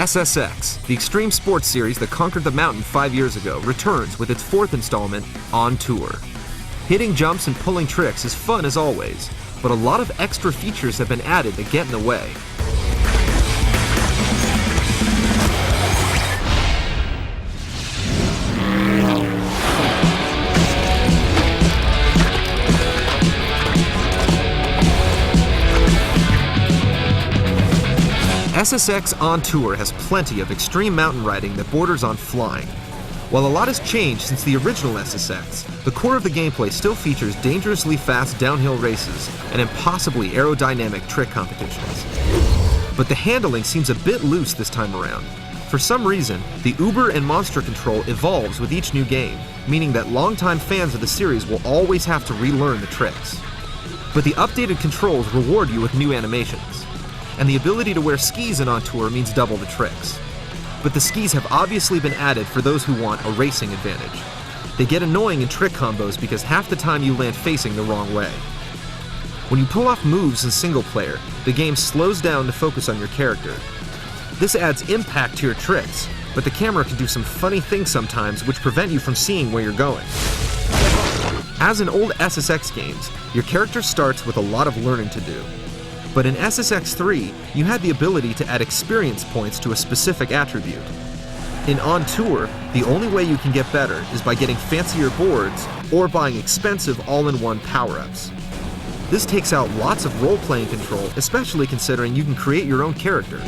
SSX, the extreme sports series that conquered the mountain 5 years ago, returns with its fourth installment, On Tour. Hitting jumps and pulling tricks is fun as always, but a lot of extra features have been added that get in the way. SSX On Tour has plenty of extreme mountain riding that borders on flying. While a lot has changed since the original SSX, the core of the gameplay still features dangerously fast downhill races and impossibly aerodynamic trick competitions. But the handling seems a bit loose this time around. For some reason, the Uber and Monster control evolves with each new game, meaning that longtime fans of the series will always have to relearn the tricks. But the updated controls reward you with new animations. And the ability to wear skis in On Tour means double the tricks. But the skis have obviously been added for those who want a racing advantage. They get annoying in trick combos because half the time you land facing the wrong way. When you pull off moves in single player, the game slows down to focus on your character. This adds impact to your tricks, but the camera can do some funny things sometimes which prevent you from seeing where you're going. As in old SSX games, your character starts with a lot of learning to do. But in SSX 3, you had the ability to add experience points to a specific attribute. In On Tour, the only way you can get better is by getting fancier boards or buying expensive all-in-one power-ups. This takes out lots of role-playing control, especially considering you can create your own character.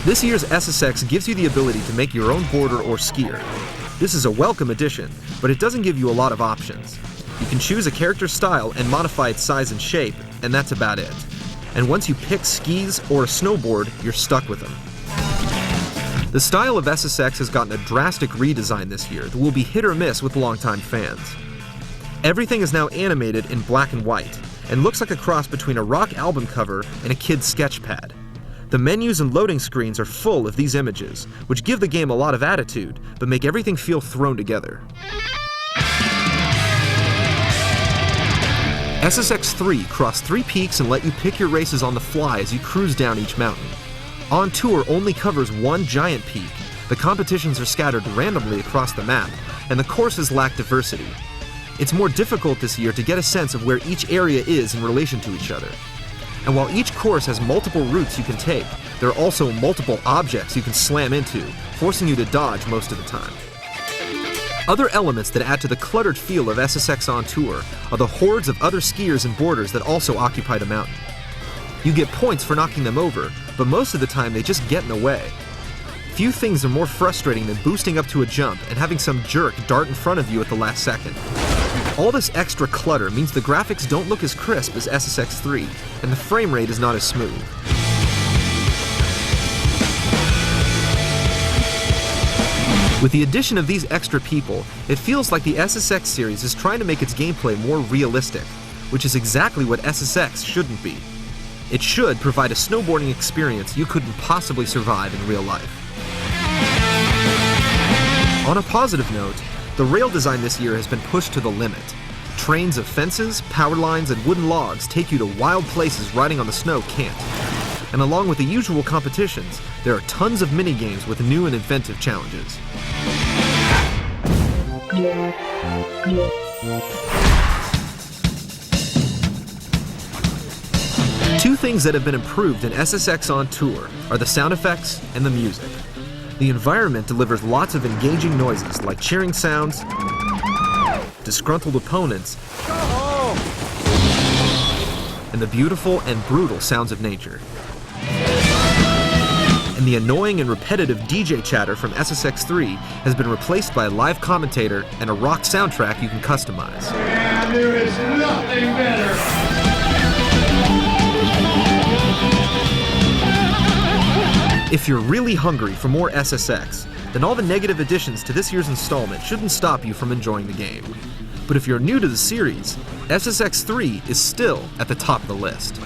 This year's SSX gives you the ability to make your own boarder or skier. This is a welcome addition, but it doesn't give you a lot of options. You can choose a character style and modify its size and shape, and that's about it. And once you pick skis or a snowboard, you're stuck with them. The style of SSX has gotten a drastic redesign this year that will be hit or miss with longtime fans. Everything is now animated in black and white, and looks like a cross between a rock album cover and a kid's sketch pad. The menus and loading screens are full of these images, which give the game a lot of attitude, but make everything feel thrown together. SSX 3 crossed 3 peaks and let you pick your races on the fly as you cruise down each mountain. On Tour only covers one giant peak, the competitions are scattered randomly across the map, and the courses lack diversity. It's more difficult this year to get a sense of where each area is in relation to each other. And while each course has multiple routes you can take, there are also multiple objects you can slam into, forcing you to dodge most of the time. Other elements that add to the cluttered feel of SSX On Tour are the hordes of other skiers and boarders that also occupy the mountain. You get points for knocking them over, but most of the time they just get in the way. Few things are more frustrating than boosting up to a jump and having some jerk dart in front of you at the last second. All this extra clutter means the graphics don't look as crisp as SSX 3, and the frame rate is not as smooth. With the addition of these extra people, it feels like the SSX series is trying to make its gameplay more realistic, which is exactly what SSX shouldn't be. It should provide a snowboarding experience you couldn't possibly survive in real life. On a positive note, the rail design this year has been pushed to the limit. Trains of fences, power lines, and wooden logs take you to wild places riding on the snow can't. And along with the usual competitions, there are tons of mini-games with new and inventive challenges. Two things that have been improved in SSX On Tour are the sound effects and the music. The environment delivers lots of engaging noises like cheering sounds, disgruntled opponents, and the beautiful and brutal sounds of nature. And the annoying and repetitive DJ chatter from SSX 3 has been replaced by a live commentator and a rock soundtrack you can customize. Yeah, there is nothing better. If you're really hungry for more SSX, then all the negative additions to this year's installment shouldn't stop you from enjoying the game. But if you're new to the series, SSX 3 is still at the top of the list.